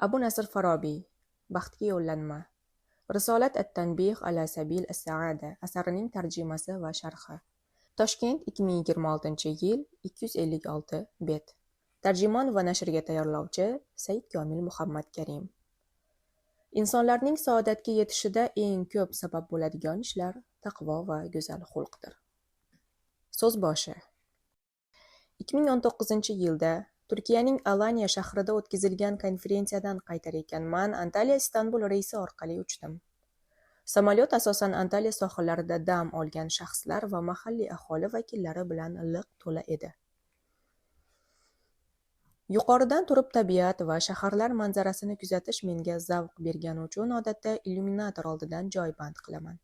Abu Nasr Farobiy, Baxtga yo'llanma. Risolat at-Tanbih ala sabil as-saada asarining tarjimasi va sharhi. Toshkent 2026-yil 256 bet. Tarjimon va nashrga tayyorlovchi Said Komil Muhammad Karim. Insonlarning saodatga yetishida eng ko'p sabab bo'ladigan ishlar taqvo va go'zal xulqdir. So'z boshi. 2019-yilda Turkiyaning Alanya shahrida o'tkazilgan konferensiyadan qaytar ekanman Antalya-Istanbul reysi orqali uchdim. Samolyot asosan Antalya sohillarida dam olgan shaxslar va mahalliy aholi vakillari bilan liq to'la edi. Yuqoridan turib tabiat va shaharlar manzarasini kuzatish menga zavq bergani uchun odatda illyuminator oldidan joy band qilaman.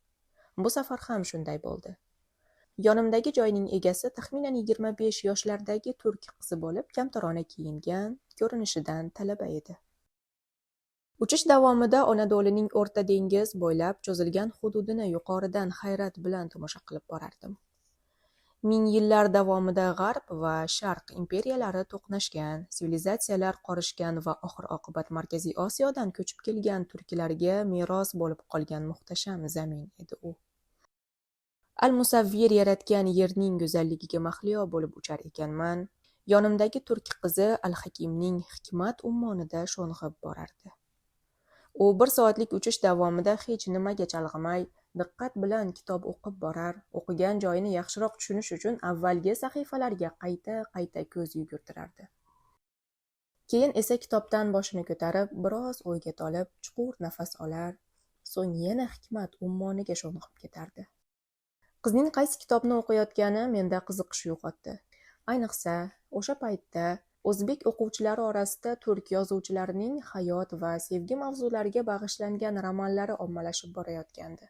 Bu safar ham shunday bo'ldi. Yonimdagi joyning egasi taxminan 25 yoshlardagi turk qizi bo'lib, kamtarona kiyingan, ko'rinishidan talaba edi. Uchish davomida Anadoluning O'rta dengiz bo'ylab cho'zilgan hududini yuqoridan hayrat bilan tomosha qilib borardim. Ming yillar davomida G'arb va Sharq imperiyalari to'qnashgan, sivilizatsiyalar qorishgan va oxir-oqibat Markaziy Osiyodan ko'chib kelgan turklarga meros bo'lib qolgan muhtasham zamin edi u. Al-Musavvir yaratgan yerning go'zalligiga mahliyo bo'lib uchar ekanman. Yonimdagi turk qizi Al-Hakimning hikmat ummonida sho'ng'ib borardi. U 1 soatlik uchish davomida hech nimaga chalg'imay, diqqat bilan kitob o'qib borar, o'qigan joyini yaxshiroq tushunish uchun avvalgi sahifalarga qayta ko'z yugurtirardi. Keyin esa kitobdan boshini ko'tarib, biroz o'yga tolib, chuqur nafas olar, so'ng yana hikmat ummoniga sho'ng'ib ketardi. Qizning qaysi kitobni o'qiyotgani menda qiziqish uyg'otdi. Ayniqsa, o'sha paytda o'zbek o'quvchilari orasida turk yozuvchilarining hayot va sevgi mavzulariga bag'ishlangan romanlari ommalashib borayotgandi.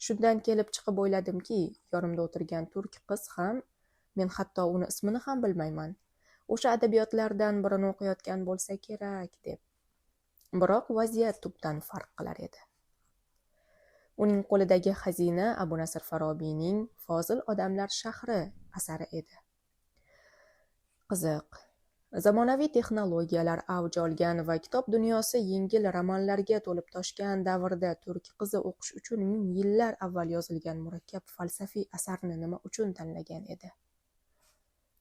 Shundan kelib chiqib o'yladimki, yonimda o'tirgan turk qiz ham, men hatto uni ismini ham bilmayman, o'sha adabiyotlardan birini o'qiyotgan bo'lsa kerak deb. Biroq vaziyat tubdan farq qilar edi. Uning qo'lidagi xazina Abu Nasr Farobiyning Fozil odamlar shahri asari edi. Qiziq. Zamonaviy texnologiyalar avj olgan va kitob dunyosi yengil romanlarga to'lib toshgan davrda turk qizi o'qish uchun ming yillar avval yozilgan murakkab falsafiy asarni nima uchun tanlagan edi?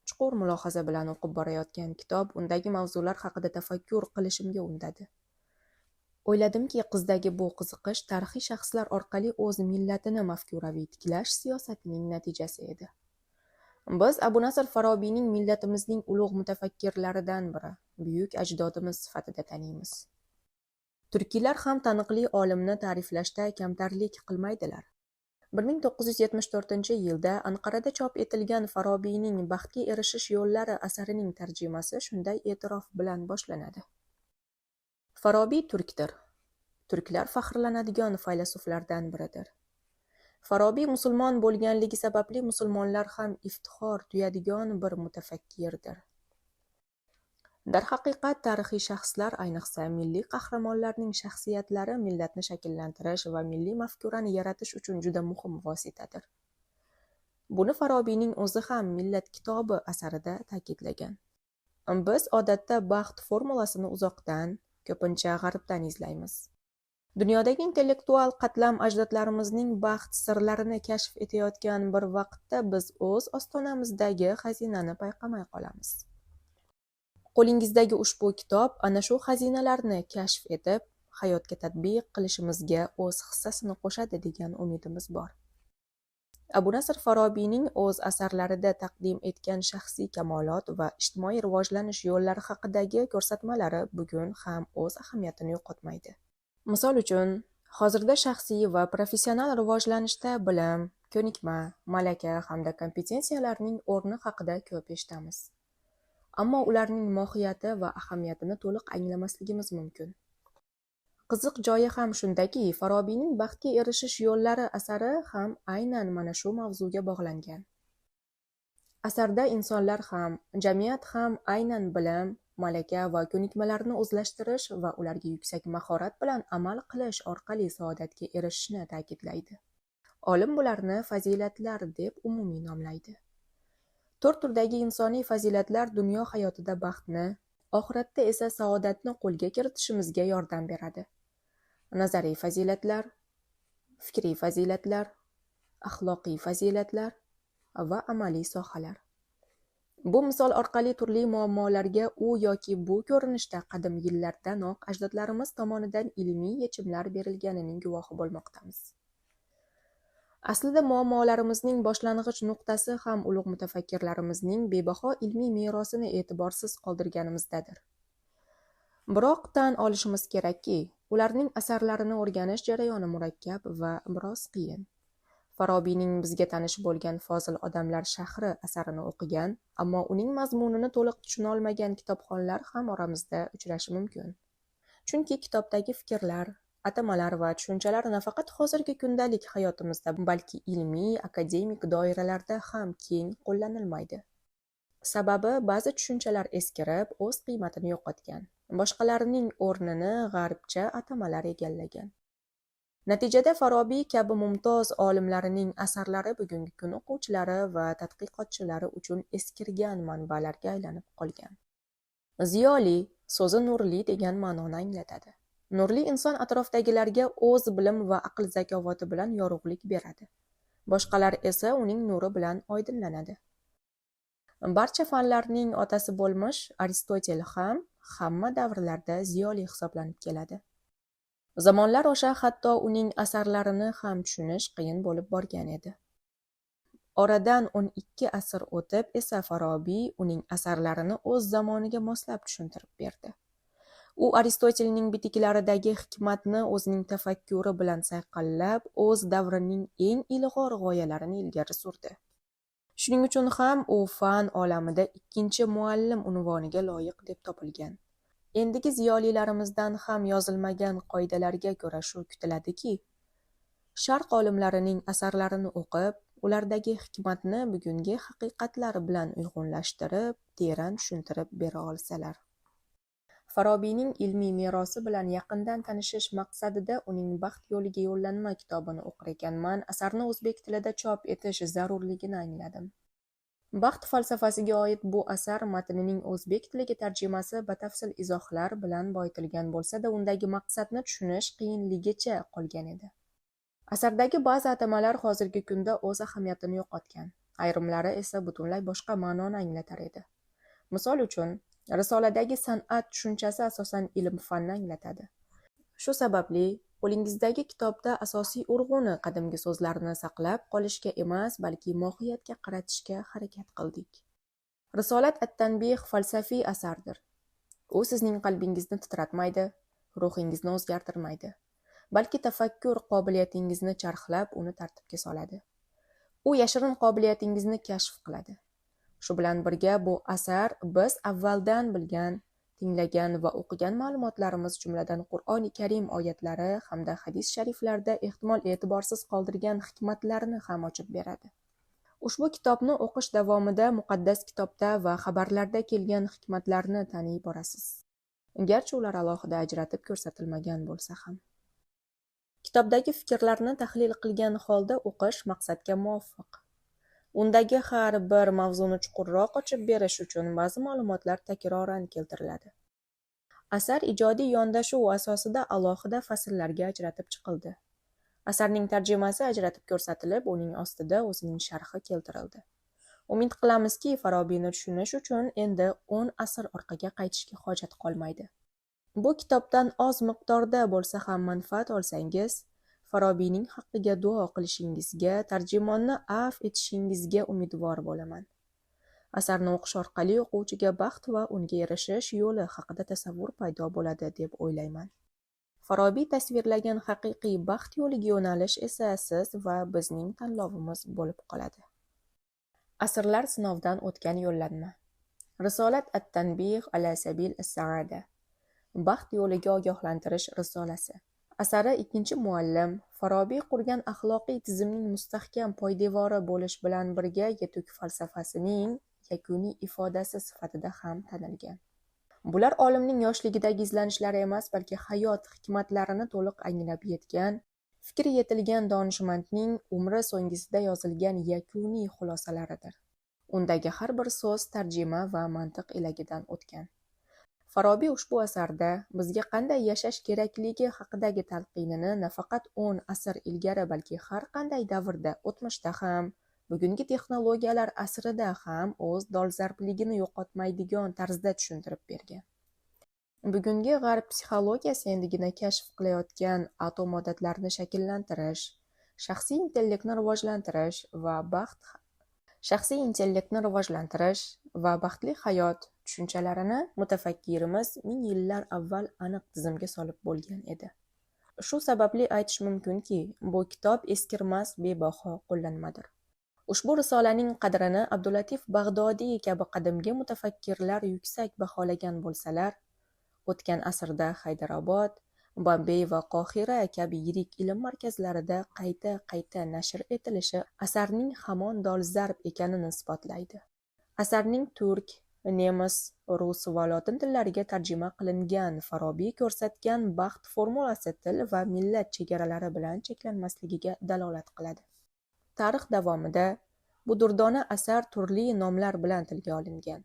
Chuqur mulohaza bilan o'qib borayotgan kitob undagi mavzular haqida tafakkur qilishimga undadi. O'yladimki, qizdagi bu qiziqish tarixiy shaxslar orqali o'z millatini mafkuraviy tiklash siyosatining natijasi edi. Biz Abu Nasr Farobiyning millatimizning ulug' mutafakkirlaridan biri, buyuk ajdodimiz sifatida taniymiz. Turkiylar ham taniqli olimni ta'riflashda kamtarlik qilmaydilar. 1974-yilda Anqarada chop etilgan Farobiyning Baxtga erishish yo'llari asarining tarjimasi shunday e'tirof bilan boshlanadi. Farobiy turkdir. Turklar faxrlanadigan faylasuflardan biridir. Farobiy musulmon bo'lganligi sababli musulmonlar ham iftixor tuyadigan bir mutafakkirdir. Darhaqiqat tarixiy shaxslar, ayniqsa milliy qahramonlarning shaxsiyatlari millatni shakllantirish va milliy mafkurani yaratish uchun juda muhim vositadir. Buni Farobiyning o'zi ham Millat kitobi asarida ta'kidlagan. Biz odatda baxt formulasini uzoqdan, ko'pincha g'arbdan izlaymiz. Dunyodagi intellektual qatlam ajdodlarimizning baxt sirlarini kashf etayotgan bir vaqtda biz o'z ostonamizdagi xazinani payqamay qolamiz. Qo'lingizdagi ushbu kitob ana shu xazinalarni kashf etib, hayotga tatbiq qilishimizga o'z hissasini qo'shadi degan umidimiz bor. Abu Nasr Farobiyning o'z asarlarida taqdim etgan shaxsiy kamolot va ijtimoiy rivojlanish yo'llari haqidagi ko'rsatmalari bugun ham o'z ahamiyatini yo'qotmaydi. Misol uchun, hozirda shaxsiy va professional rivojlanishda bilim, ko'nikma, malaka hamda kompetensiyalarning o'rni haqida ko'p eshitamiz. Ammo ularning mohiyati va ahamiyatini to'liq anglamasligimiz mumkin. Qiziq joyi ham shundaki, Farobiyning Baxtga erishish yo'llari asari ham aynan mana shu mavzuga bog'langan. Asarda insonlar ham, jamiyat ham aynan bilim, malaka va ko'nikmalarni o'zlashtirish va ularga yuksak mahorat bilan amal qilish orqali saodatga erishishni ta'kidlaydi. Olim bularni fazilatlar deb umumiy nomlaydi. 4 turdagi insoniy fazilatlar dunyo hayotida baxtni, oxiratda esa saodatni qo'lga kiritishimizga yordam beradi. Nazariy fazilatlar, fikriy fazilatlar, axloqiy fazilatlar va amaliy sohalar. Bu misol orqali turli muammolarga u yoki bu ko'rinishda qadim yillardanoq ajdodlarimiz tomonidan ilmiy yechimlar berilganining guvohi bo'lmoqdamiz. Aslida muammolarimizning boshlang'ich nuqtasi ham ulug' mutafakkirlarimizning bebaho ilmiy merosini e'tiborsiz qoldirganimizdadir. Biroq tan olishimiz kerakki, ularning asarlarini o'rganish jarayoni murakkab va biroz qiyin. Farobiyning bizga tanish bo'lgan Fozil odamlar shahri asarini o'qigan, ammo uning mazmunini to'liq tushuna olmagan kitobxonlar ham oramizda uchrashi mumkin. Chunki kitobdagi fikrlar, atamalar va tushunchalar nafaqat hozirgi kundalik hayotimizda, balki ilmiy, akademik doiralarda ham keng qo'llanilmaydi. Sababi ba'zi tushunchalar eskirib, o'z qiymatini yo'qotgan, boshqalarining o'rnini g'arbcha atamalar egallagan. Natijada Farobiy kabi mumtoz olimlarining asarlari bugungi kun o'quvchilari va tadqiqotchilari uchun eskirgan manbalarga aylanib qolgan. Ziyoli so'zi nurli degan ma'noni anglatadi. Nurli inson atrofdagilarga o'z bilim va aql zakovati bilan yorug'lik beradi. Boshqalar esa uning nuri bilan oydinlanadi. Barcha fanlarning otasi bo'lmish Aristotel ham hamma davrlarda ziyoli hisoblanib keladi. Zamonlar osha hatto uning asarlarini ham tushunish qiyin bo'lib borgan edi. Oradan 12 asr o'tib esa Farobiy uning asarlarini o'z zamoniga moslab tushuntirib berdi. U Aristotelning bitiklaridagi hikmatni o'zining tafakkuri bilan sayqallab, o'z davrining eng ilg'or g'oyalarini ilgari surdi. Shuning uchun ham u fan olamida ikkinchi muallim unvoniga loyiq deb topilgan. Endigi ziyolilarimizdan ham yozilmagan qoidalarga ko'ra shu kutiladiki, Sharq olimlarining asarlarini o'qib, ulardagi hikmatni bugungi haqiqatlar bilan uyg'unlashtirib, teran tushuntirib bera olsalar. Farobiyning ilmiy merosi bilan yaqindan tanishish maqsadida uning Baxt yo'liga yo'llanma kitobini o'qir ekanman, asarni o'zbek tilida chop etish zarurligini angladim. Baxt falsafasiga oid bu asar matnining o'zbek tiliga tarjimasi batafsil izohlar bilan boyitilgan bo'lsa-da, undagi maqsadni tushunish qiyinligicha qolgan edi. Asardagi ba'zi atamalar hozirgi kunda o'z ahamiyatini yo'qotgan, ayrimlari esa butunlay boshqa ma'noni anglatar edi. Misol uchun, risoladagi san'at tushunchasi asosan ilm-fanni anglatadi. Shu sababli qo'lingizdagi kitobda asosiy urg'uni qadimgi so'zlarni saqlab qolishga emas, balki mohiyatga qaratishga harakat qildik. Risolat at-Tanbih falsafiy asardir. U sizning qalbingizni titratmaydi, ruhingizni o'zgartirmaydi, balki tafakkur qobiliyatingizni charxlab, uni tartibga soladi. U yashirin qobiliyatingizni kashf qiladi. Shu bilan birga bu asar biz avvaldan bilgan, tinglagan va o'qigan ma'lumotlarimiz, jumladan Qur'oni Karim oyatlari hamda hadis shariflarda ehtimol e'tiborsiz qoldirgan hikmatlarni ham ochib beradi. Ushbu kitobni o'qish davomida muqaddas kitobda va xabarlarda kelgan hikmatlarni taniy borasiz. Garchi ular alohida ajratib ko'rsatilmagan bo'lsa ham. Kitobdagi fikrlarni tahlil qilgan holda o'qish maqsadga muvofiq. Undagi har bir mavzuni chuqurroq ochib berish uchun ba'zi ma'lumotlar takroran keltiriladi. Asar ijodiy yondashuv asosida alohida fasllarga ajratib chiqildi. Asarning tarjimasi ajratib ko'rsatilib, uning ostida o'zining sharhi keltirildi. Umid qilamizki, Farobiyni tushunish uchun endi 10 asr orqaga qaytishga hojat qolmaydi. Bu kitobdan oz miqdorda bo'lsa ham manfaat olsangiz, Farobiyning haqqiga duo qilishingizga, tarjimonni afv etishingizga umidvor bo'laman. Asarni o'qish orqali o'quvchiga baxt va unga erishish yo'li haqida tasavvur paydo bo'ladi deb o'ylayman. Farobiy tasvirlagan haqiqiy baxt yo'liga yo'nalish esa siz va bizning tanlovimiz bo'lib qoladi. Asrlar sinovdan o'tgan yo'llanma. Risolat at-Tanbih ala sabil as-saada. Baxt yo'liga ogohlantirish risolasi. Asari ikkinchi muallim Farobiy qurgan axloqiy tizimning mustahkam poydevori bo'lish bilan birga yetuk falsafasining yakuniy ifodasi sifatida ham tanilgan. Bular olimning yoshligidagi izlanishlari emas, balki hayot hikmatlarini to'liq anglab yetgan, fikri yetilgan donishmandning umri so'nggisida yozilgan yakuniy xulosalaridir. Undagi har bir so'z tarjima va mantiq elagidan o'tgan. Farobiy ushbu asarda bizga qanday yashash kerakligi haqidagi talqinini nafaqat 10 asr ilgari, balki har qanday davrda, o'tmishda ham, bugungi texnologiyalar asrida ham o'z dolzarbligini yo'qotmaydigan tarzda tushuntirib bergan. Bugungi g'arb psixologiyasi endigina kashf qilayotgan atom odatlarini shakllantirish, shaxsiy intellektni rivojlantirish va baxtli hayot tushunchalarini mutafakkirimiz ming yillar avval aniq tizimga solib bo'lgan edi. Shu sababli aytish mumkinki, bu kitob eskirmas bebaho qo'llanmadir. Ushbu risolaning qadrini Abdulatif Bag'dodiy kabi qadimgi mutafakkirlar yuksak baholagan bo'lsalar, o'tgan asrda Haydarobod, Bombey va Qohira kabi yirik ilm markazlarida qayta nashr etilishi asarning hamon dolzarb ekanini isbotlaydi. Asarning turk, nemis, rus va lotin tillariga tarjima qilingan Farobiy ko'rsatgan baxt formulasi til va millat chegaralari bilan cheklanmasligiga dalolat qiladi. Tarix davomida bu durdona asar turli nomlar bilan tilga olingan.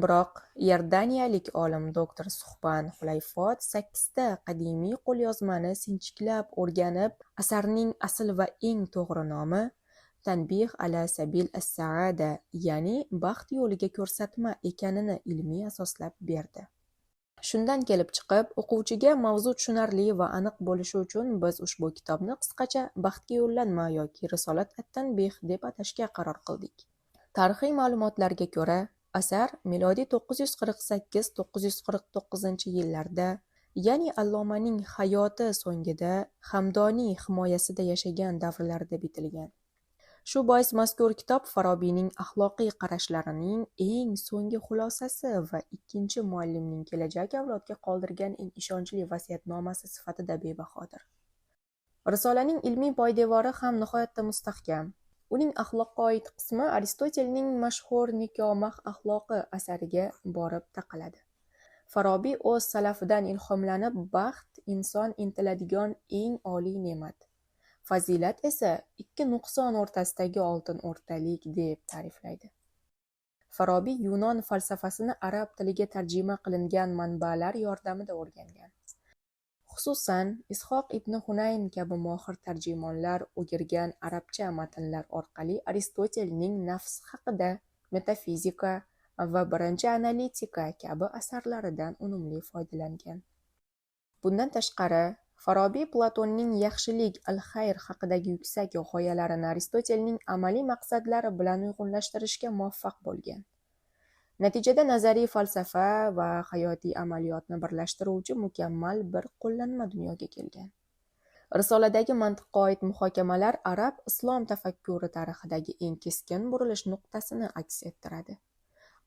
Biroq iordaniyalik olim doktor Suhban Xulayfot 8 ta qadimiy qo'lyozmani sinchiklab o'rganib, asarning asl va eng to'g'ri nomi Tanbih ala sabil as-saada, ya'ni baxt yo'liga ko'rsatma ekanini ilmiy asoslab berdi. Shundan kelib chiqib, o'quvchiga mavzu tushunarli va aniq bo'lishi uchun biz ushbu kitobni qisqacha Baxtga yo'llanma yoki Risolat at-Tanbih deb atashga qaror qildik. Tarixiy ma'lumotlarga ko'ra, asar milodiy 948-949 yillarda, ya'ni Allomaning hayoti so'ngida Hamdoniy himoyasida yashagan davrlarda bitilgan. Shu bois mazkur kitob Farobiyning axloqiy qarashlarining eng so'nggi xulosasi va ikkinchi muallimning kelajak avlodga qoldirgan eng ishonchli vasiyatnomasi sifatida bebahodir. Risolaning ilmiy poydevori ham nihoyatda mustahkam. Uning axloqqa oid qismi Aristotelning mashhur Nikomah axloqi asariga borib taqaladi. Farobiy o'z salafidan ilhomlanib, baxt inson intiladigan eng oliy ne'mat, fazilat esa ikki nuqson o'rtasidagi oltin o'rtalik deb ta'riflaydi. Farobiy Yunon falsafasini arab tiliga tarjima qilingan manbalar yordamida o'rgangan. Xususan, Ishoq ibn Hunayn kabi mohir tarjimonlar o'girgan arabcha matnlar orqali Aristotelning nafs haqida, metafizika va birinchi analitika kabi asarlaridan unumli foydalangan. Bundan tashqari, Farobiy Platonning yaxshilik, al-xayr haqidagi yuksak g'oyalarini Aristotelning amaliy maqsadlari bilan uyg'unlashtirishga muvaffaq bo'lgan. Natijada nazariy falsafa va hayotiy amaliyotni birlashtiruvchi mukammal bir qo'llanma dunyoga kelgan. Risoladagi mantiqqa oid muhokamalar arab-islom tafakkuri tarixidagi eng keskin burilish nuqtasini aks ettiradi.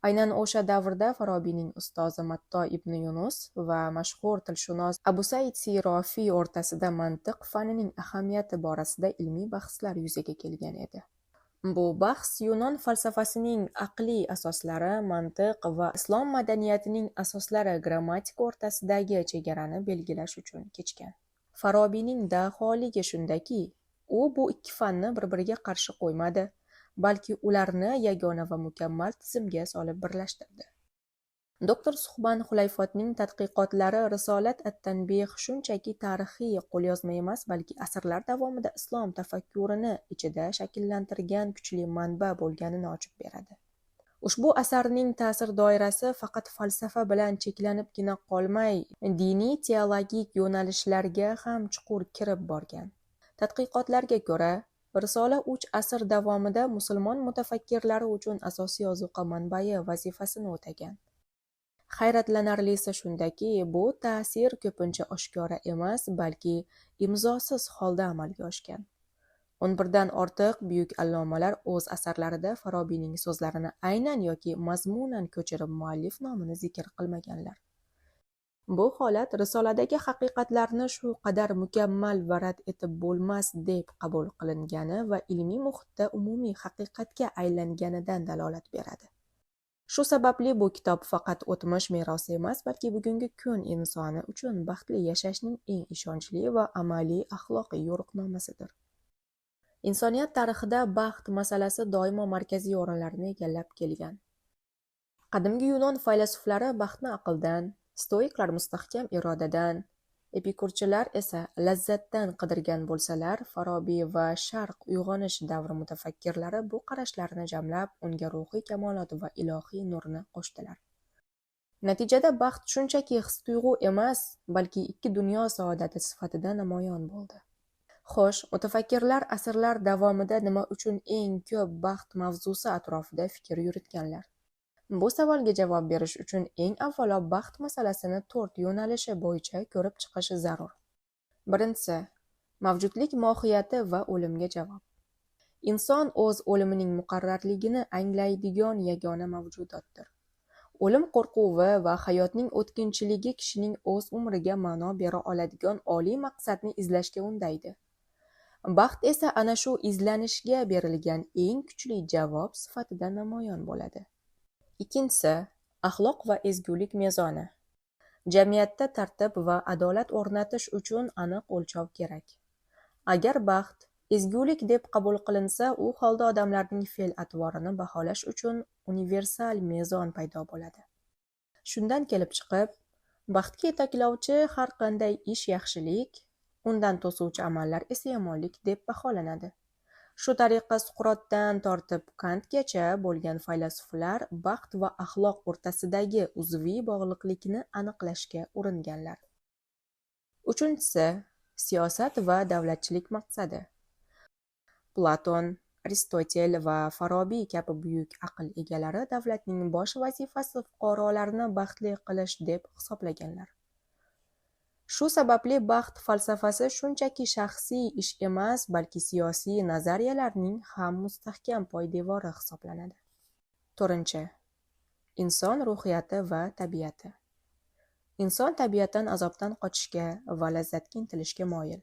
Aynan o'sha davrda Farobiyning ustozi Matto ibn Yunus va mashhur tilshunos Abu Said Sirofiy o'rtasida mantiq fanining ahamiyati borasida ilmiy bahslar yuzaga kelgan edi. Bu bahs Yunon falsafasining aqliy asoslari, mantiq va islom madaniyatining asoslari, grammatika o'rtasidagi chegarani belgilash uchun kechgan. Farobiyning daholigi shundaki, u bu ikki fanni bir-biriga qarshi qo'ymadi, balki ularni yagona va mukammal tizimga solib birlashtirdi. Doktor Suhban Xulayfotning tadqiqotlari Risolat at-Tanbih shunchaki tarixiy qo'lyozma emas, balki asrlar davomida islom tafakkurini ichida shakllantirgan kuchli manba bo'lganini ochib beradi. Ushbu asarning ta'sir doirasi faqat falsafa bilan cheklanibgina qolmay, diniy teologik yo'nalishlarga ham chuqur kirib borgan. Tadqiqotlarga ko'ra, Risola 3 asr davomida musulmon mutafakkirlari uchun asosiy ozuqa manbai vazifasini o'tagan. Hayratlanarlisi shundaki, bu ta'sir ko'pincha oshkora emas, balki imzosiz holda amalga oshgan. 11 dan ortiq buyuk allomalar o'z asarlarida Farobiyning so'zlarini aynan yoki mazmunan ko'chirib muallif nomini zikr qilmaganlar. Bu holat risoladagi haqiqatlarni shu qadar mukammal va rad etib bo'lmas deb qabul qilingani va ilmiy muhitda umumiy haqiqatga aylanganidan dalolat beradi. Shu sababli bu kitob faqat o'tmish merosi emas, balki bugungi kun insoni uchun baxtli yashashning eng ishonchli va amaliy axloqiy yo'riqnomasidir. Insoniyat tarixida baxt masalasi doimo markaziy o'rinlarni egallab kelgan. Qadimgi Yunon faylasuflari baxtni aqldan, stoiklar mustahkam irodadan, epikurchilar esa lazzatdan qidirgan bo'lsalar, Farobiy va Sharq uyg'onish davri mutafakkirlari bu qarashlarni jamlab, unga ruhiy kamolot va ilohiy nurni qo'shdilar. Natijada baxt shunchaki his-tuyg'u emas, balki ikki dunyo saodati sifatida namoyon bo'ldi. Xo'sh, mutafakkirlar asrlar davomida nima uchun eng ko'p baxt mavzusi atrofida fikr yuritganlar? Bu savolga javob berish uchun eng avvalo baxt masalasini 4 yo'nalishi bo'yicha ko'rib chiqish zarur. Birinchisi, mavjudlik mohiyati va o'limga javob. Inson o'z o'limining muqarrarligini anglaydigan yagona mavjudotdir. O'lim qo'rquvi va hayotning o'tkinchiligi kishining o'z umriga ma'no bera oladigan oliy maqsadni izlashga undaydi. Baxt esa ana shu izlanishga berilgan eng kuchli javob sifatida namoyon bo'ladi. Ikkinchisi, axloq va ezgulik mezoni. Jamiyatda tartib va adolat o'rnatish uchun aniq o'lchov kerak. Agar baxt ezgulik deb qabul qilinsa, u holda odamlarning fe'l-atvorini baholash uchun universal mezon paydo bo'ladi. Shundan kelib chiqib, baxtga yetaklovchi har qanday ish yaxshilik, undan to'suvchi amallar esa yomonlik deb baholanadi. Shu tariqa Suqrotdan tortib Kantgacha bo'lgan faylasuflar baxt va axloq o'rtasidagi uzviy bog'liqlikni aniqlashga uringanlar. Uchinchisi, siyosat va davlatchilik maqsadi. Platon, Aristotel va Farobiy kabi buyuk aql egalari davlatning bosh vazifasi fuqarolarni baxtli qilish deb hisoblaganlar. Shu sababli baxt falsafasi shunchaki shaxsiy ish emas, balki siyosiy nazariyalarning ham mustahkam poydevori hisoblanadi. To'rtinchi, inson ruhiyati va tabiati. Inson tabiatan azobdan qochishga va lazzatga intilishga moyil.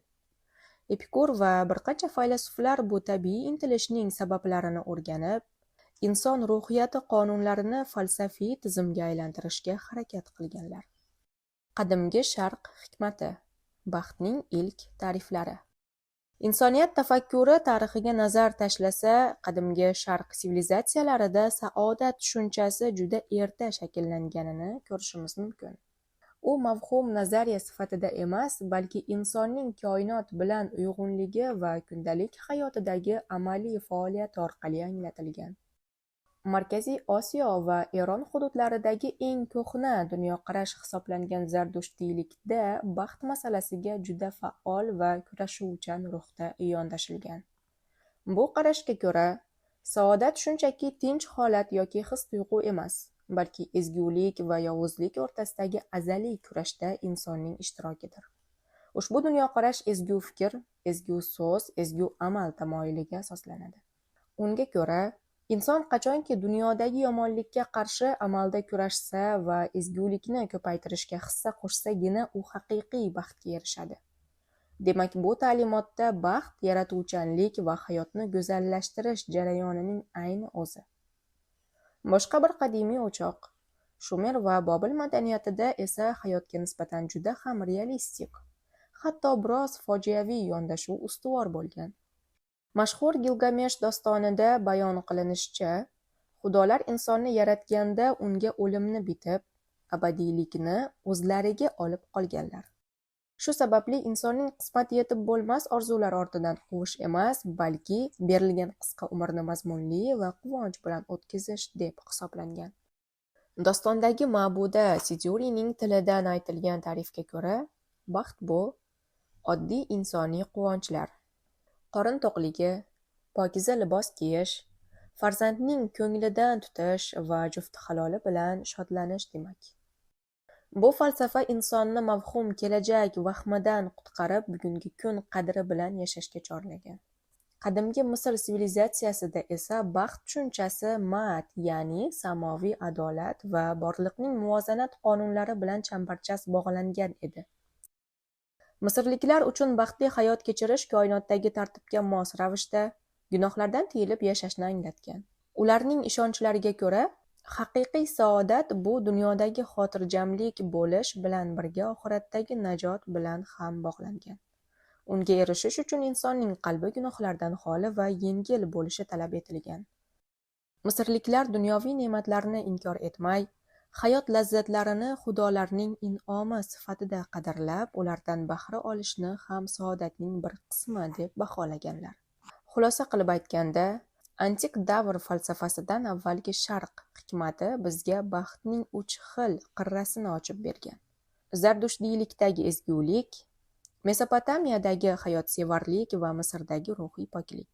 Epikur va bir qancha faylasuflar bu tabiiy intilishning sabablarini o'rganib, inson ruhiyati qonunlarini falsafiy tizimga aylantirishga harakat qilganlar. Qadimgi Sharq hikmati, baxtning ilk ta'riflari. Insoniyat tafakkuri tarixiga nazar tashlasa, qadimgi Sharq sivilizatsiyalarida saodat tushunchasi juda erta shakllanganini ko'rishimiz mumkin. U mavhum nazariya sifatida emas, balki insonning koinot bilan uyg'unligi va kundalik hayotidagi amaliy faoliyati orqali anglatilgan. Markaziy Osiyo va Eron hududlaridagi eng ko'hna dunyoqarash hisoblangan zardushtiylikda baxt masalasiga juda faol va kurashuvchan ruhda yondashilgan. Bu qarashga ko'ra, saodat shunchaki tinch holat yoki his-tuyg'u emas, balki ezgulik va yovuzlik o'rtasidagi azaliy kurashda insonning ishtirokidir. Ushbu dunyoqarash ezgu fikr, ezgu so'z, ezgu amal tamoyiliga asoslanadi. Unga ko'ra, inson qachonki dunyodagi yomonlikka qarshi amalda kurashsa va ezgulikni ko'paytirishga hissa qo'shsagina u haqiqiy baxtga erishadi. Demak, bu ta'limotda baxt yaratuvchanlik va hayotni go'zallashtirish jarayonining ayni o'zi. Boshqa bir qadimiy o'choq, Shumer va Bobil madaniyatida esa hayotga nisbatan juda ham realistik, hatto biroz fojiaviy yondashuv ustuvor bo'lgan. Mashhur Gilgamesh dostonida bayon qilinishicha, xudolar insonni yaratganda unga o'limni bitib, abadiylikni o'zlariga olib qolganlar. Shu sababli insonning qismati yetib bo'lmas orzular ortidan quvish emas, balki berilgan qisqa umrni mazmunli va quvonch bilan o'tkazish deb hisoblangan. Dostondagi ma'buda Sidurining tilidan aytilgan ta'rifga ko'ra, baxt bu oddiy insoniy quvonchlar, qorin to'qligi, pokiza libos kiyish, farzandning ko'nglidan tutish va jufti haloli bilan shodlanish demak. Bu falsafa insonni mavhum kelajak vahmidan qutqarib, bugungi kun qadri bilan yashashga chorlagan. Qadimgi Misr sivilizatsiyasida esa baxt tushunchasi ma'at, ya'ni samoviy adolat va borliqning muvozanat qonunlari bilan chambarchas bog'langan edi. Misrliklar uchun baxtli hayot kechirish koinotdagi tartibga mos ravishda gunohlardan tiyilib yashashni anglatgan. Ularning ishonchlariga ko'ra, haqiqiy saodat bu dunyodagi xotirjamlik bo'lish bilan birga oxiratdagi najot bilan ham bog'langan. Unga erishish uchun insonning qalbi gunohlardan xoli va yengil bo'lishi talab etilgan. Misrliklar dunyoviy ne'matlarni inkor etmay, hayot lazzatlarini xudolarning in'omi sifatida qadrlab, ulardan bahra olishni ham saodatning bir qismi deb baholaganlar. Xulosa qilib aytganda, antik davr falsafasidan avvalgi sharq hikmati bizga baxtning 3 xil qirrasini ochib bergan. Zardushdiylikdagi ezgulik, Mesopotamiyadagi hayotsevarlik va Misrdagi ruhiy poklik.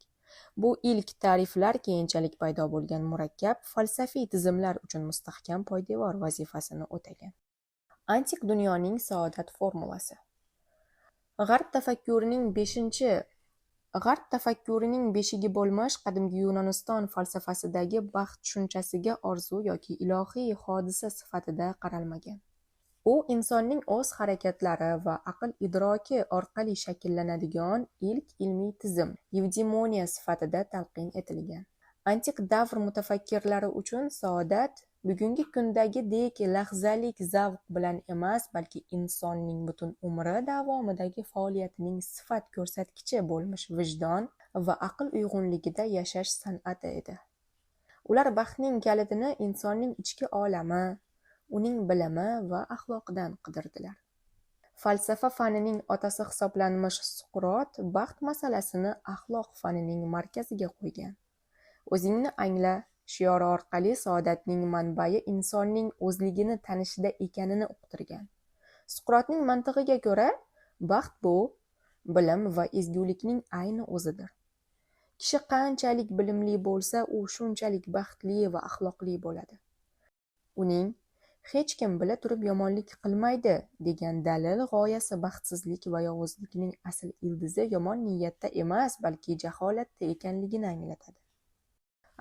Bu ilk ta'riflar keyinchalik paydo bo'lgan murakkab falsafiy tizimlar uchun mustahkam poydevor vazifasini o'tagan. Antik dunyoning saodat formulasi. G'arb tafakkurining beshigi bo'lmish qadimgi Yunoniston falsafasidagi baxt tushunchasiga orzu yoki ilohiy hodisa sifatida qaralmagan. U insonning o'z harakatlari va aql-idroki orqali shakllanadigan ilk ilmiy tizim, evdemoniya sifatida talqin etilgan. Antik davr mutafakkirlari uchun saodat bugungi kundagidek lahzalik zavq bilan emas, balki insonning butun umri davomidagi faoliyatining sifat ko'rsatkichi bo'lmish vijdon va aql uyg'unligida yashash san'ati edi. Ular baxtning kalitini insonning ichki olami, uning bilimi va axloqidan qidirdilar. Falsafa fanining otasi hisoblanmish Suqrot baxt masalasini axloq fanining markaziga qo'ygan. O'zingni angla shiori orqali saodatning manbai insonning o'zligini tanishida ekanini uqtirgan. Suqrotning mantig'iga ko'ra, baxt bu bilim va ezgulikning ayni o'zidir. Kishi qanchalik bilimli bo'lsa, u shunchalik baxtli va axloqli bo'ladi. Uning hech kim bila turib yomonlik qilmaydi degan dalil g'oyasi baxtsizlik va yovuzlikning asl ildizi yomon niyatda emas, balki jaholatda ekanligini anglatadi.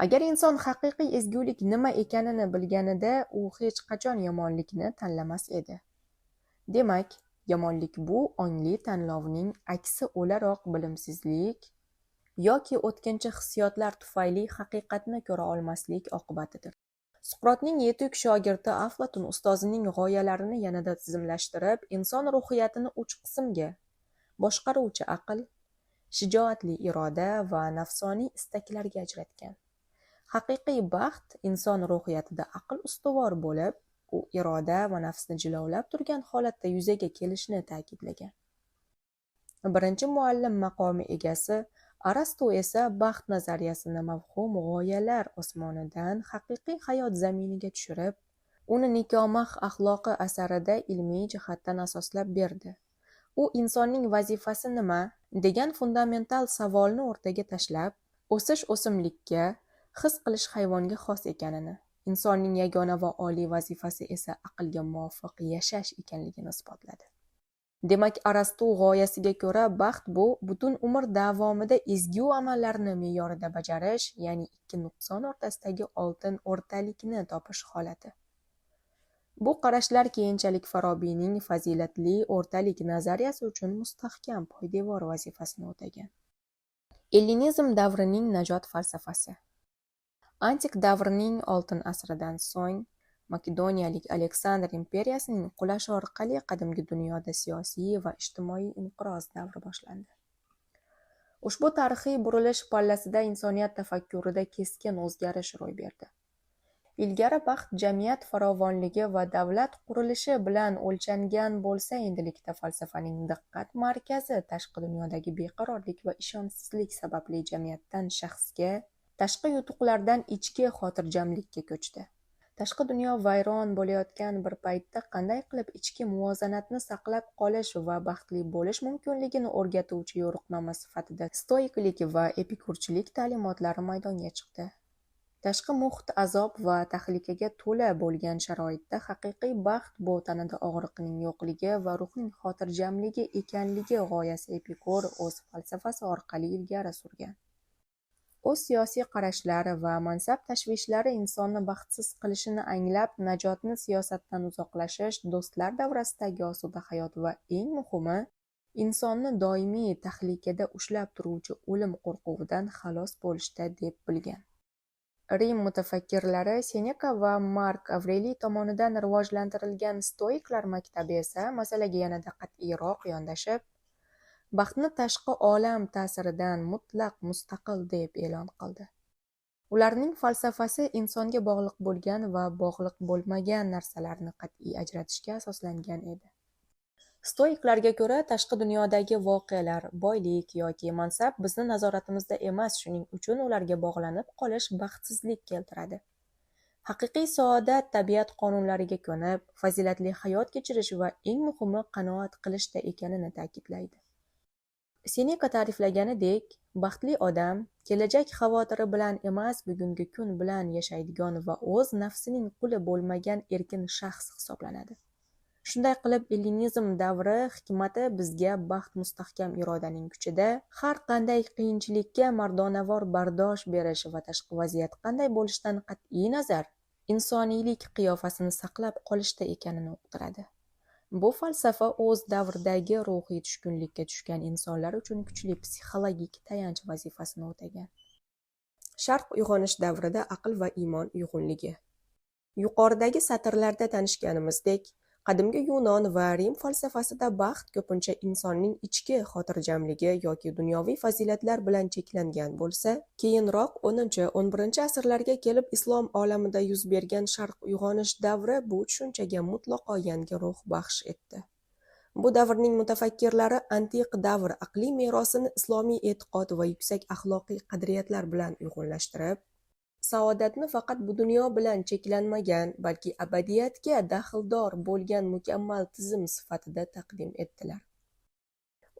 Agar inson haqiqiy ezgulik nima ekanini bilganida, u hech qachon yomonlikni tanlamas edi. Demak, yomonlik bu ongli tanlovning aksi o'laroq bilimsizlik yoki o'tkinchi hissiyotlar tufayli haqiqatni ko'ra olmaslik oqibatidir. Suqrotning yetuk shogirdi Aflatun ustozining g'oyalarini yanada tizimlashtirib, inson ruhiyatini 3 qismga: boshqaruvchi aql, shijoatli iroda va nafsoniy istaklarga ajratgan. Haqiqiy baxt inson ruhiyatida aql ustuvor bo'lib, u iroda va nafsni jilovlab turgan holatda yuzaga kelishini ta'kidlagan. Birinchi muallim maqomi egasi Arastu esa baxt nazariyasini mavhum g'oyalar osmonidan haqiqiy hayot zaminiga tushirib, uni Nikomah axloqi asarida ilmiy jihatdan asoslab berdi. U insonning vazifasi nima degan fundamental savolni o'rtaga tashlab, o'sish o'simlikka, his qilish hayvonga xos ekanini, insonning yagona va oliy vazifasi esa aqlga muvofiq yashash ekanligini isbotladi. Demak, Arastu g'oyasiga ko'ra, baxt bu butun umr davomida ezgu amallarni me'yorida bajarish, ya'ni ikki nuqson o'rtasidagi oltin o'rtalikni topish holati. Bu qarashlar keyinchalik Farobiyning fazilatli o'rtalik nazariyasi uchun mustahkam poydevor vazifasini o'tagan. Ellinizm davrining najot falsafasi. Antik davrning oltin asridan so'ng Makedoniyalik Aleksandr imperiyasining qulashi orqali qadimgi dunyoda siyosiy va ijtimoiy inqiroz davri boshlandi. Ushbu tarixiy burilish pallasida insoniyat tafakkurida keskin o'zgarish ro'y berdi. Ilgari baxt jamiyat farovonligi va davlat qurilishi bilan o'lchangan bo'lsa, endilikda falsafaning diqqat markazi tashqi dunyodagi beqarorlik va ishonchsizlik sababli jamiyatdan shaxsga, tashqi yutuqlardan ichki xotirjamlikka ko'chdi. Tashqi dunyo vayron bo'layotgan bir paytda qanday qilib ichki muvozanatni saqlab qolish va baxtli bo'lish mumkinligini o'rgatuvchi yo'riqnoma sifatida stoiklik va epikurchilik ta'limotlari maydonga chiqdi. Tashqi muhit azob va tahlikaga to'la bo'lgan sharoitda haqiqiy baxt bu tanada og'riqning yo'qligi va ruhning xotirjamligi ekanligi g'oyasi Epikur o'z falsafasi orqali ilgari surgan. O'z siyosiy qarashlari va mansab tashvishlari insonni baxtsiz qilishini anglab, najotni siyosatdan uzoqlashish, do'stlar davrasidagi osuda hayot va eng muhimi, insonni doimiy tahlikada ushlab turuvchi o'lim qo'rquvidan xalos bo'lishda deb bilgan. Rim mutafakkirlari Seneka va Mark Avreliy tomonidan rivojlantirilgan stoiklar maktabi esa masalaga yanada qat'iyroq yondashib, baxtni tashqi olam ta'siridan mutlaq mustaqil deb e'lon qildi. Ularning falsafasi insonga bog'liq bo'lgan va bog'liq bo'lmagan narsalarni qat'iy ajratishga asoslangan edi. Stoiklarga ko'ra, tashqi dunyodagi voqealar, boylik yoki mansab bizni nazoratimizda emas, shuning uchun ularga bog'lanib qolish baxtsizlik keltiradi. Haqiqiy saodat tabiat qonunlariga ko'nib, fazilatli hayot kechirish va eng muhimi qanoat qilishda ekanini ta'kidlaydi. Seneka ta'riflaganidek, baxtli odam kelajak xavotiri bilan emas, bugungi kun bilan yashaydigan va o'z nafsining quli bo'lmagan erkin shaxs hisoblanadi. Shunday qilib, ellinizm davri hikmati bizga baxt mustahkam irodaning kuchida, har qanday qiyinchilikka mardonavor bardosh berish va tashqi vaziyat qanday bo'lishidan qat'iy nazar, insoniylik qiyofasini saqlab qolishda ekanini uqtiradi. Bu falsafa o'z davridagi ruhiy tushkunlikka tushgan insonlar uchun kuchli psixologik tayanch vazifasini o'tagan. Sharq uyg'onish davrida aql va iymon uyg'unligi. Yuqoridagi satrlarda tanishganimizdek, qadimgi Yunon va Rim falsafasida baxt ko'pincha insonning ichki xotirjamligi yoki dunyoviy fazilatlar bilan cheklangan bo'lsa, keyinroq 10-11 asrlarga kelib islom olamida yuz bergan sharq uyg'onish davri bu tushunchaga mutlaqo yangi ruh baxsh etdi. Bu davrning mutafakkirlari antiq davr aqliy merosini islomiy e'tiqod va yuksak axloqiy qadriyatlar bilan uyg'unlashtirib, saodatni faqat bu dunyo bilan cheklanmagan, balki abadiyatga daxldor bo'lgan mukammal tizim sifatida taqdim etdilar.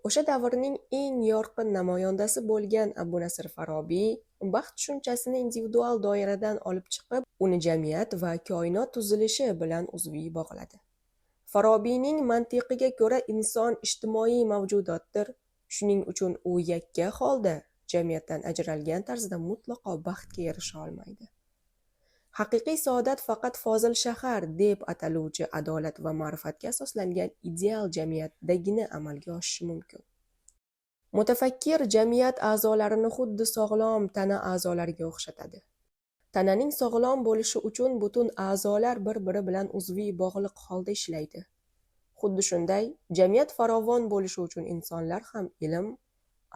O'sha davrning eng yorqin namoyandasi bo'lgan Abu Nasr Farobiy baxt tushunchasini individual doiradan olib chiqib, uni jamiyat va koinot tuzilishi bilan uzviy bog'ladi. Farobiyning mantiqiga ko'ra inson ijtimoiy mavjudotdir, shuning uchun u yakka holda jamiyatdan ajralgan tarzda mutlaqo baxtga erisha olmaydi. Haqiqiy saodat faqat fozil shahar deb ataluvchi adolat va ma'rifatga asoslangan ideal jamiyatdagina amalga oshishi mumkin. Mutafakkir jamiyat a'zolarini xuddi sog'lom tana a'zolariga o'xshatadi. Tananing sog'lom bo'lishi uchun butun a'zolar bir-biri bilan uzviy bog'liq holda ishlaydi. Xuddi shunday, jamiyat farovon bo'lishi uchun insonlar ham ilm,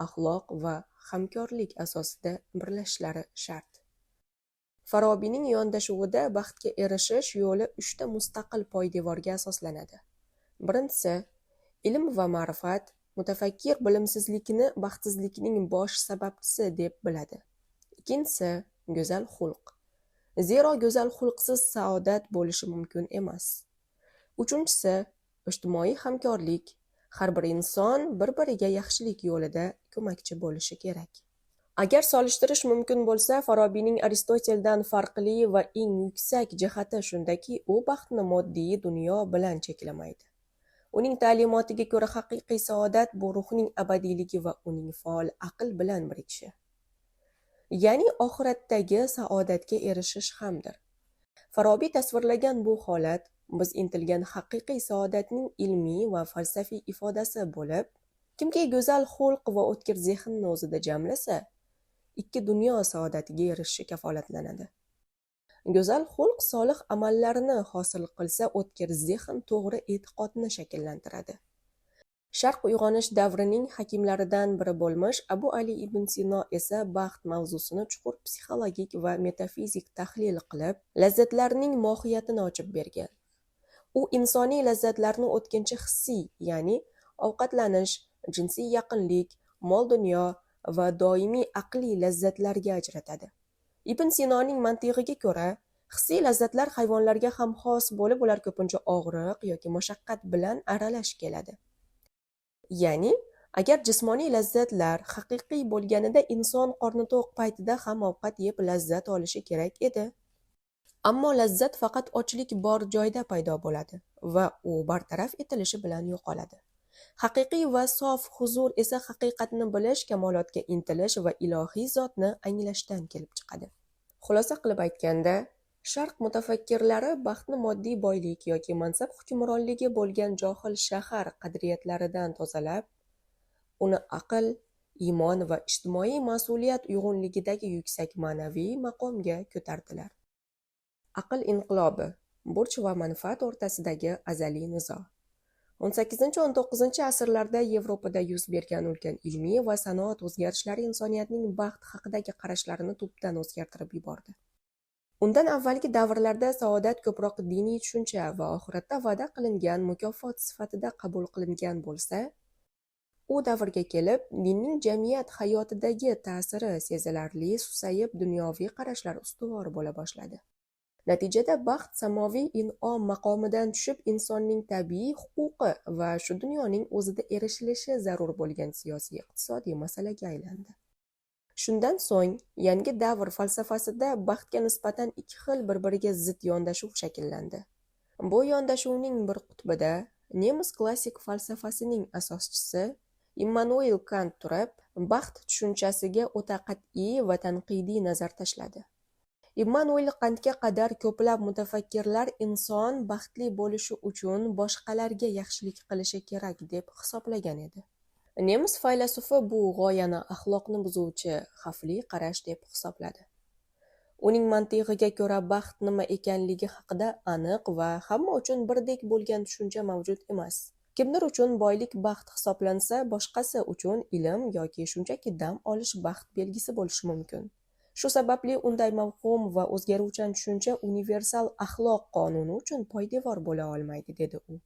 axloq va hamkorlik asosida birlashishlari shart. Farobiyning yondashuvida baxtga erishish yo'li 3 ta mustaqil poydevorga asoslanadi. Birinchisi, ilm va ma'rifat mutafakkir bilimsizlikni baxtsizlikning bosh sababchisi deb biladi. Ikkinchisi, go'zal xulq. Zero go'zal xulqsiz saodat bo'lishi mumkin emas. Uchinchisi, ijtimoiy hamkorlik. Har bir inson bir-biriga yaxshilik yo'lida ko'makchi bo'lishi kerak. Agar solishtirish mumkin bo'lsa, Farobiyning Aristoteldan farqli va eng yuksak jihati shundaki, u baxtni moddiy dunyo bilan cheklamaydi. Uning ta'limotiga ko'ra haqiqiy saodat bu ruhning abadiyligi va uning faol aql bilan birikishi. Ya'ni oxiratdagi saodatga erishish hamdir. Farobiy tasvirlagan bu holat biz intilgan haqiqiy saodatning ilmiy va falsafiy ifodasi bo'lib, kimki go'zal xulq va o'tkir zehnni o'zida jamlasa, ikki dunyo saodatiga erishishi kafolatlanadi. Go'zal xulq solih amallarini hosil qilsa, o'tkir zehn to'g'ri e'tiqodni shakllantiradi. Sharq uyg'onish davrining hakimlaridan biri bo'lmish Abu Ali ibn Sino esa baxt mavzusini chuqur psixologik va metafizik tahlil qilib, lazzatlarning mohiyatini ochib bergan. U insoniy lazzatlarni o'tkinchi hissiy, ya'ni ovqatlanish, jinsiy yaqinlik, mol-dunyo va doimiy aqliy lazzatlarga ajratadi. Ibn Sinoning mantig'iga ko'ra, hissiy lazzatlar hayvonlarga ham xos bo'lib, ular ko'pincha og'riq yoki mashaqqat bilan aralash keladi. Ya'ni, agar jismoniy lazzatlar haqiqiy bo'lganida inson qorni to'q paytida ham ovqat yeb lazzat olishi kerak edi. Ammo lazzat faqat ochlik bor joyda paydo bo'ladi va u bartaraf etilishi bilan yo'qoladi. Haqiqiy va sof huzur esa haqiqatni bilish, kamolotga intilish va ilohiy zotni anglashdan kelib chiqadi. Xulosa qilib aytganda, Sharq mutafakkirlari baxtni moddiy boylik yoki mansab hukmronligi bo'lgan johil shahar qadriyatlaridan tozalab, uni aql, iymon va ijtimoiy mas'uliyat uyg'unligidagi yuksak ma'naviy maqomga ko'tardilar. Aql inqilobi, burch va manfaat o'rtasidagi azaliy nizo. 18-19 asrlarda Yevropada yuz bergan ulkan ilmiy va sanoat o'zgarishlari insoniyatning baxt haqidagi qarashlarini tubdan o'zgartirib yubordi. Undan avvalgi davrlarda saodat ko'proq diniy tushuncha va oxiratda va'da qilingan mukofot sifatida qabul qilingan bo'lsa, u davrga kelib, dinning jamiyat hayotidagi ta'siri sezilarli susayib, dunyoviy qarashlar ustuvor bo'la boshladi. Natijada baxt samoviy in'om maqomidan tushib, insonning tabiiy huquqi va shu dunyoning o'zida erishilishi zarur bo'lgan siyosiy iqtisodiy masalaga aylandi. Shundan so'ng, yangi davr falsafasida baxtga nisbatan ikki xil bir-biriga zid yondashuv shakllandi. Bu yondashuvning bir qutbida nemis klassik falsafasining asoschisi Immanuel Kant turib, baxt tushunchasiga o'ta qat'iy va tanqidiy nazar tashladi. Immanuel Kantga qadar ko'plab mutafakkirlar inson baxtli bo'lishi uchun boshqalarga yaxshilik qilishi kerak deb hisoblagan edi. Nemis faylasufi bu g'oyani axloqni buzuvchi xavfli qarash deb hisobladi. Uning mantig'iga ko'ra baxt nima ekanligi haqida aniq va hamma uchun birdek bo'lgan tushuncha mavjud emas. Kimdir uchun boylik baxt hisoblansa, boshqasi uchun ilm yoki shunchaki dam olish baxt belgisi bo'lishi mumkin. Shu sababli unday mavhum va o'zgaruvchan tushuncha universal axloq qonuni uchun poydevor bo'la olmaydi, dedi u.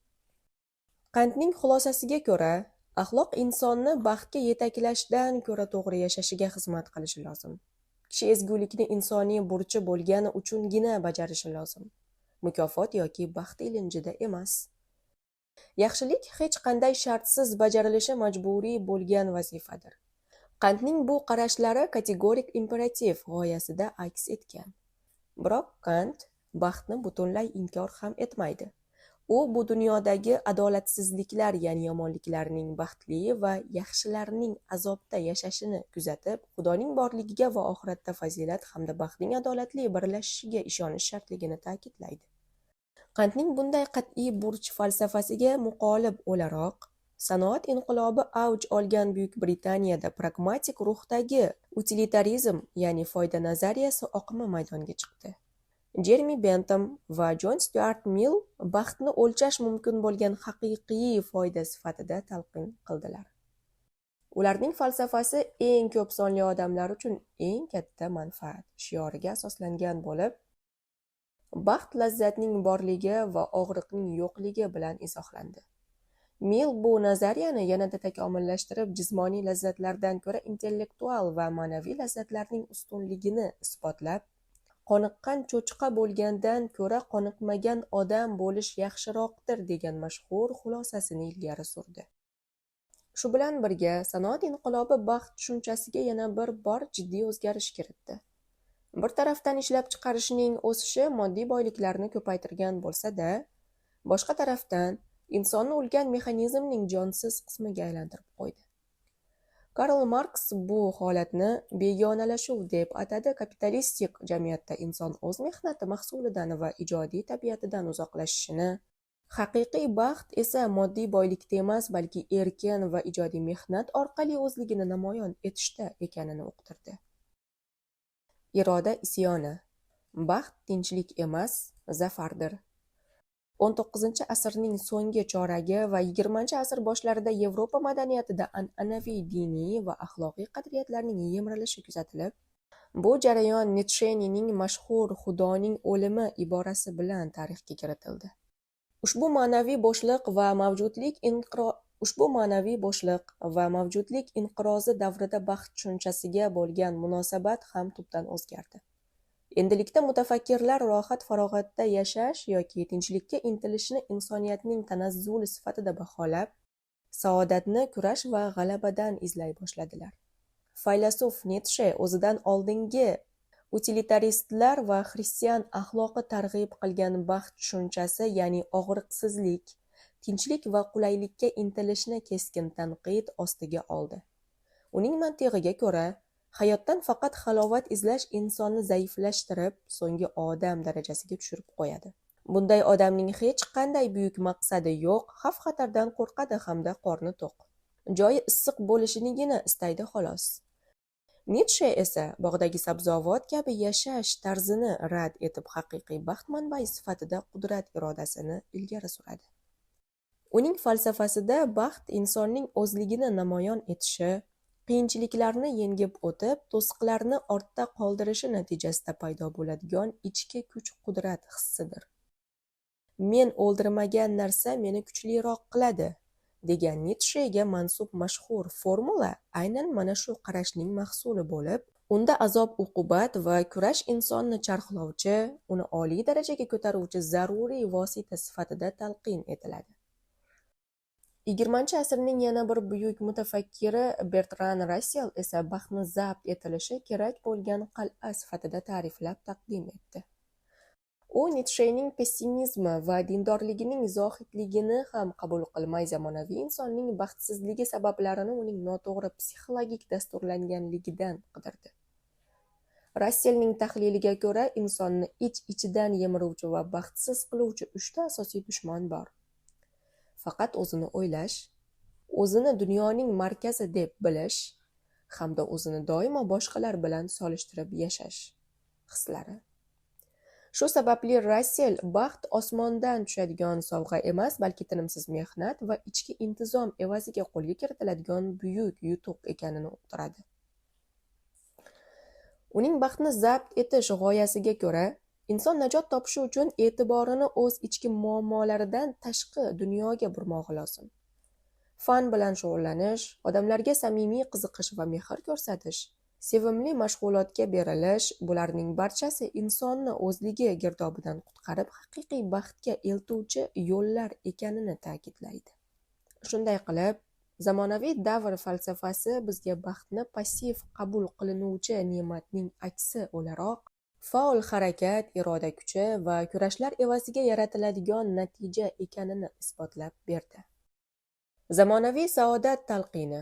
Kantning xulosasiga ko'ra, axloq insonni baxtga yetaklashdan ko'ra to'g'ri yashashiga xizmat qilishi lozim. Kishi ezgulikni insoniy burchi bo'lgani uchungina bajarishi lozim. Mukofot yoki baxt ilinjida emas. Yaxshilik hech qanday shartsiz bajarilishi majburiy bo'lgan vazifadir. Kantning bu qarashlari kategorik imperativ g'oyasida aks etgan. Biroq Kant baxtni butunlay inkor ham etmaydi. U bu dunyodagi adolatsizliklar, ya'ni yomonliklarning baxtli va yaxshilarning azobda yashashini kuzatib, Xudoning borligiga va oxiratda fazilat hamda baxtning adolatli birlashishiga ishonish shartligini ta'kidlaydi. Kantning bunday qat'iy burch falsafasiga muqolib o'laroq, sanoat inqilobi avj olgan Buyuk Britaniyada pragmatik ruhdagi utilitarizm, ya'ni foyda nazariyasi oqimi maydonga chiqdi. Jeremy Bentham va John Stuart Mill baxtni o'lchash mumkin bo'lgan haqiqiy foyda sifatida talqin qildilar. Ularning falsafasi eng ko'p sonli odamlar uchun eng katta manfaat shioriga asoslangan bo'lib, baxt lazzatning borligi va og'riqning yo'qligi bilan izohlandi. Mill bu nazariyani yanada takomillashtirib, jismoniy lazzatlardan ko'ra intellektual va ma'naviy lazzatlarning ustunligini isbotlab, qoniqqan cho'chqa bo'lgandan ko'ra qoniqmagan odam bo'lish yaxshiroqdir degan mashhur xulosasini ilgari surdi. Shu bilan birga, sanoat inqilobi baxt tushunchasiga yana bir bor jiddiy o'zgarish kiritdi. Bir tarafdan ishlab chiqarishning o'sishi moddiy boyliklarni ko'paytirgan bo'lsa-da, boshqa tarafdan insonni ulkan mexanizmning jonsiz qismiga aylantirib qo'ydi. Karl Marks bu holatni begonalashuv deb atadi. Kapitalistik jamiyatda inson o'z mehnati mahsulidan va ijodiy tabiatidan uzoqlashishini, haqiqiy baxt esa moddiy boylikda emas, balki erkin va ijodiy mehnat orqali o'zligini namoyon etishda ekanini uqtirdi. Iroda isyoni. Baxt tinchlik emas, zafardir. 19-asrning so'nggi choragi va 20-asr boshlarida Yevropa madaniyatida an'anaviy diniy va axloqiy qadriyatlarning yemrilishi kuzatilib, bu jarayon Nitshenining mashhur Xudoning o'limi iborasi bilan tarixga kiritildi. Ushbu ma'naviy bo'shliq va mavjudlik inqirozi davrida baxt tushunchasiga bo'lgan munosabat ham tubdan o'zgardi. Endilikda mutafakkirlar rohat-farog'atda yashash yoki tinchlikka intilishni insoniyatning tanazzuli sifatida baholab, saodatni kurash va g'alabadan izlay boshladilar. Faylasuf Nitshe o'zidan oldingi utilitaristlar va xristian axloqi targ'ib qilgan baxt tushunchasi, ya'ni og'riqsizlik, tinchlik va qulaylikka intilishni keskin tanqid ostiga oldi. Uning mantig'iga ko'ra, hayotdan faqat halovat izlash insonni zaiflashtirib, so'nggi odam darajasiga tushirib qo'yadi. Bunday odamning hech qanday buyuk maqsadi yo'q, xavf-xatardan qo'rqadi hamda qorni to'q. Joyi issiq bo'lishinigina istaydi xolos. Nitshe esa bog'dagi sabzavot kabi yashash tarzini rad etib, haqiqiy baxt manbai sifatida qudrat irodasini ilgari suradi. Uning falsafasida baxt insonning o'zligini namoyon etishi, qiyinchiliklarni yengib o'tib, to'siqlarni ortda qoldirishi natijasida paydo bo'ladigan ichki kuch-qudrat hissidir. Men o'ldirmagan narsa meni kuchliroq qiladi, degan Nitshega mansub mashhur formula aynan mana shu qarashning mahsuli bo'lib, unda azob-uqubat va kurash insonni charxlovchi, uni oliy darajaga ko'taruvchi zaruriy vosita sifatida talqin etiladi. 20-asrning yana bir buyuk mutafakkiri Bertrand Rassel esa baxtni zabt etilishi kerak bo'lgan qal'a sifatida ta'riflab taqdim etdi. U Nitshening pessimizmi va dindorligining zohidligini ham qabul qilmay, zamonaviy insonning baxtsizligi sabablarini uning noto'g'ri psixologik dasturlanganligidan qidirdi. Rasselning tahliliga ko'ra, insonni ich-ichidan yemiruvchi va baxtsiz qiluvchi 3 ta asosiy dushman bor. Faqat o'zini o'ylash, o'zini dunyoning markazi deb bilish hamda o'zini doimo boshqalar bilan solishtirib yashash hislari. Shu sababli Rassel baxt osmondan tushadigan sovg'a emas, balki tinimsiz mehnat va ichki intizom evaziga qo'lga kiritiladigan buyuk yutuq ekanini uqtiradi. Uning baxtni zabt etish g'oyasiga ko'ra, inson najot topishi uchun e'tiborini o'z ichki muammolaridan tashqi dunyoga burmog'i lozim. Fan bilan shug'ullanish, odamlarga samimiy qiziqish va mehr ko'rsatish, sevimli mashg'ulotga berilish, bularning barchasi insonni o'zligi girdobidan qutqarib, haqiqiy baxtga eltuvchi yo'llar ekanini ta'kidlaydi. Shunday qilib, zamonaviy davr falsafasi bizga baxtni passiv qabul qilinuvchi ne'matning aksi o'laroq, faol harakat, iroda kuchi va kurashlar evaziga yaratiladigan natija ekanini isbotlab berdi. Zamonaviy saodat talqini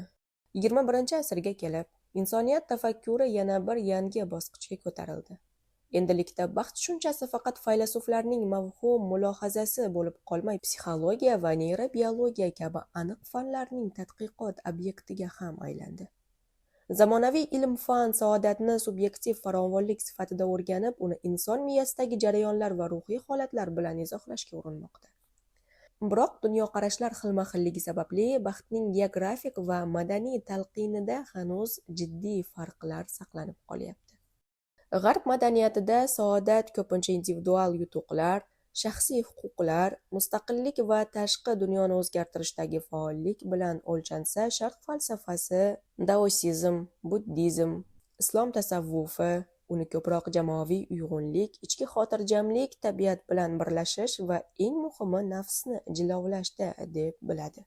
21-asrga kelib, insoniyat tafakkuri yana bir yangi bosqichga ko'tarildi. Endilikda baxt tushunchasi faqat faylasuflarning mavhum mulohazasi bo'lib qolmay, psixologiya va neyrobiologiya kabi aniq fanlarning tadqiqot obyektiga ham aylandi. Zamonaviy ilm-fan saodatni subyektiv farovonlik sifatida o'rganib, uni inson miyasidagi jarayonlar va ruhiy holatlar bilan izohlashga urinmoqda. Biroq dunyoqarashlar xilma-xilligi sababli baxtning geografik va madaniy talqinida hanuz jiddiy farqlar saqlanib qolyapti. G'arb madaniyatida saodat ko'pincha individual yutuqlar, shaxsiy huquqlar, mustaqillik va tashqi dunyoni o'zgartirishdagi faollik bilan o'lchansa, sharq falsafasi, daosizm, buddizm, islom tasavvufi uni ko'proq jamoaviy uyg'unlik, ichki xotirjamlik, tabiat bilan birlashish va eng muhimi nafsni jilovlashda deb biladi.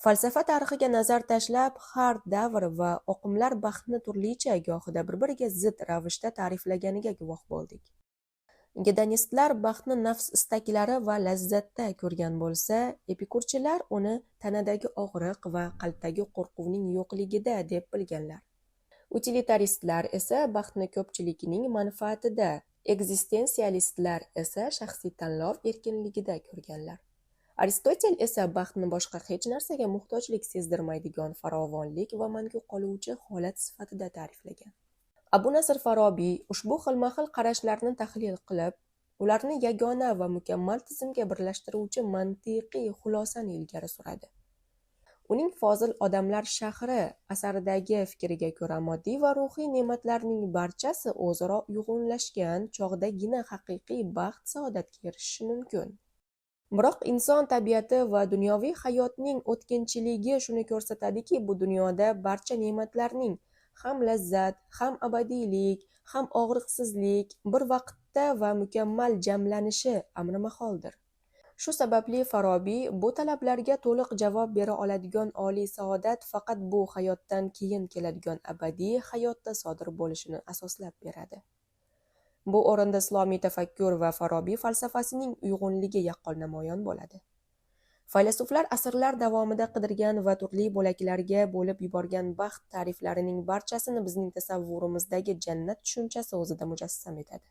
Falsafa tarixiga nazar tashlab, har davr va oqimlar baxtni turlicha, gohida bir-biriga zid ravishda ta'riflaganiga guvoh bo'ldik. Gedonistlar baxtni nafs istaklari va lazzatda ko'rgan bo'lsa, epikurchilar uni tanadagi og'riq va qalbdagi qo'rquvning yo'qligida deb bilganlar. Utilitaristlar esa baxtni ko'pchilikning manfaatida, ekzistensialistlar esa shaxsiy tanlov erkinligida ko'rganlar. Aristotel esa baxtni boshqa hech narsaga muhtojlik sezdirmaydigan farovonlik va mangu qoluvchi holat sifatida ta'riflagan. Abu Nasr Farobiy ushbu xilma-xil qarashlarni tahlil qilib, ularni yagona va mukammal tizimga birlashtiruvchi mantiqiy xulosani ilgari suradi. Uning Fozil odamlar shahri asaridagi fikriga ko'ra, moddiy va ruhiy ne'matlarning barchasi o'zaro uyg'unlashgan chog'dagina haqiqiy baxt saodatga erishishi mumkin. Biroq inson tabiati va dunyoviy hayotning o'tkinchiligi shuni ko'rsatadiki, bu dunyoda barcha ne'matlarning ham lazzat, ham abadiylik, ham og'riqsizlik bir vaqtda va mukammal jamlanishi amri maholdir. Shu sababli Farobiy bu talablarga to'liq javob bera oladigan oliy saodat faqat bu hayotdan keyin keladigan abadiy hayotda sodir bo'lishini asoslab beradi. Bu o'rinda islomiy tafakkur va Farobiy falsafasining uyg'unligi yaqqol namoyon bo'ladi. Faylasuflar asrlar davomida qidirgan va turli bo'laklarga bo'lib yuborgan baxt ta'riflarining barchasini bizning tasavvurimizdagi jannat tushunchasi o'zida mujassam etadi.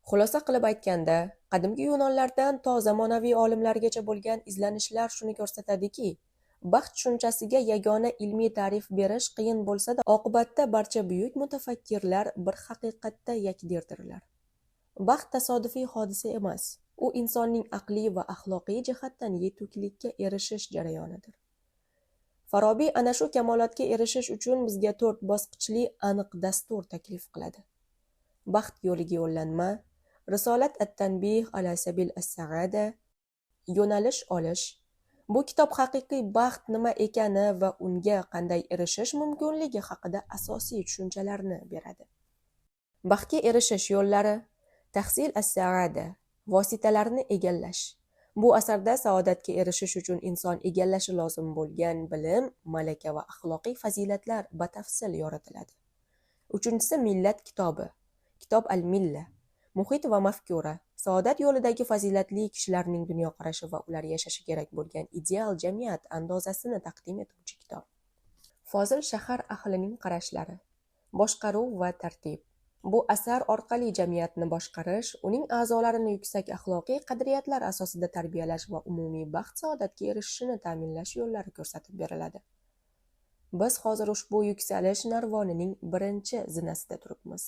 Xulosa qilib aytganda, qadimgi Yunonlardan to zamonaviy olimlargacha bo'lgan izlanishlar shuni ko'rsatadiki, baxt tushunchasiga yagona ilmiy ta'rif berish qiyin bo'lsa-da, oqibatda barcha buyuk mutafakkirlar bir haqiqatda yakdirdirlar. Baxt tasodifiy hodisa emas. u insonning aqliy va axloqiy jihatdan yetuklikka erishish jarayonidir. Farobiy ana shu kamolotga erishish uchun bizga 4 bosqichli aniq dastur taklif qiladi. Baxt yo'liga yo'llanma, Risolat at-Tanbih ala sabil as-saada, yo'nalish olish. Bu kitob haqiqiy baxt nima ekani va unga qanday erishish mumkinligi haqida asosiy tushunchalarni beradi. Baxtga erishish yo'llari, tahsil as-saada, vositalarni egallash. Bu asarda saodatga erishish uchun inson egallashi lozim bo'lgan bilim, malaka va axloqiy fazilatlar batafsil yoritiladi. 3-si millat kitobi, kitob al-milla, muhit va mafkura, saodat yo'lidagi fazilatli kishilarning dunyoqarashi va ular yashashi kerak bo'lgan ideal jamiyat andozasini taqdim etuvchi kitob. Fozil shahar ahlining qarashlari, boshqaruv va tartib. Bu asar orqali jamiyatni boshqarish, uning a'zolarini yuksak axloqiy qadriyatlar asosida tarbiyalash va umumiy baxt saodatga erishishini ta'minlash yo'llari ko'rsatib beriladi. Biz hozir ushbu yuksalish narvonining birinchi zinasida turibmiz.